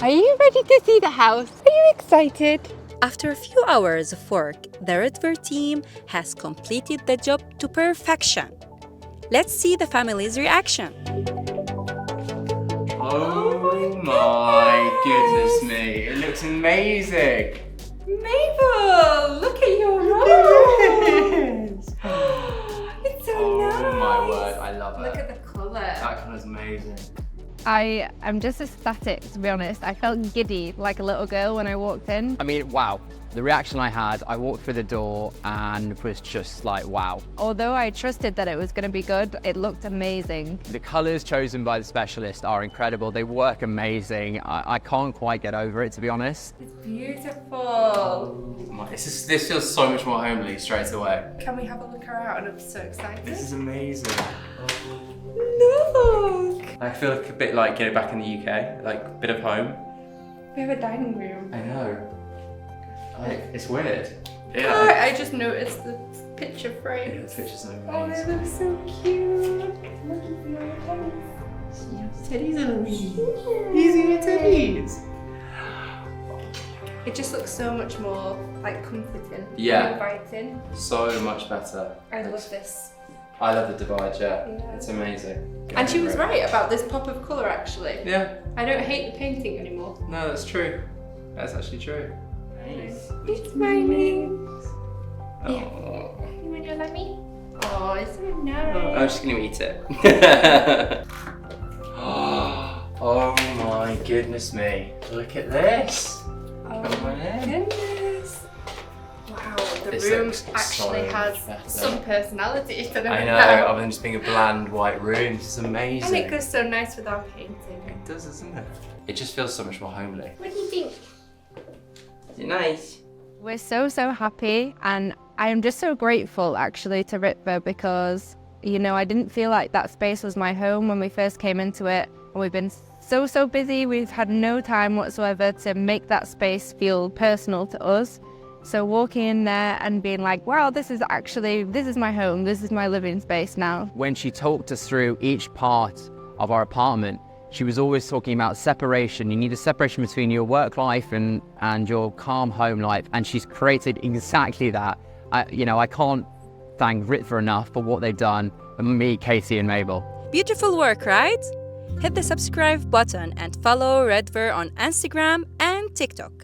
Are you ready to see the house? Are you excited? After a few hours of work, the Ritver team has completed the job to perfection. Let's see the family's reaction. Oh my goodness me, it looks amazing. Mabel, look at your room. It's so nice. Oh my word, I love it. Look at the colour. That colour's amazing. I am just ecstatic, to be honest. I felt giddy like a little girl when I walked in. I mean, wow. The reaction I had, I walked through the door and was just like, wow. Although I trusted that it was going to be good, it looked amazing. The colours chosen by the specialist are incredible. They work amazing. I can't quite get over it, to be honest. It's beautiful. Oh my, this feels so much more homely straight away. Can we have a look around? I'm so excited. This is amazing. Look. I feel like a bit like getting back in the UK, like a bit of home. We have a dining room. I know. It's weird. Oh, I just noticed the picture Yeah, frame. the pictures are Oh, they amazing. look so cute. Look at your teddies. Teddies are amazing. These are your teddies. It just looks so much more like comforting. Yeah. And inviting. So much better. I love this. I love the divide, yeah. Yeah. It's amazing. And she was right about this pop of colour actually. Yeah, I don't hate the painting anymore. no, that's true. That's actually true. Nice. It's my name. Oh. You want your lemmy? Oh, it's so nice. I'm just gonna eat it. Oh my goodness me. Look at this. Oh Come on in. goodness. Wow, the This room looks actually so has better. some personality to it. I know, now. other than just being a bland white room. It's And amazing. it goes so nice with our painting. It does, doesn't it? It just feels so much more homely. What do you think? Is it nice? We're so happy, and I am just so grateful actually to Ritver because, you know, I didn't feel like that space was my home when we first came into it, and we've been so busy. We've had no time whatsoever to make that space feel personal to us. So walking in there and being like, wow, this is my home, this is my living space now. When she talked us through each part of our apartment, she was always talking about separation. You need a separation between your work life and your calm home life. And she's created exactly that. I can't thank Ritver enough for what they've done for me, Casey and Mabel. Beautiful work, right? Hit the subscribe button and follow Ritver on Instagram and TikTok.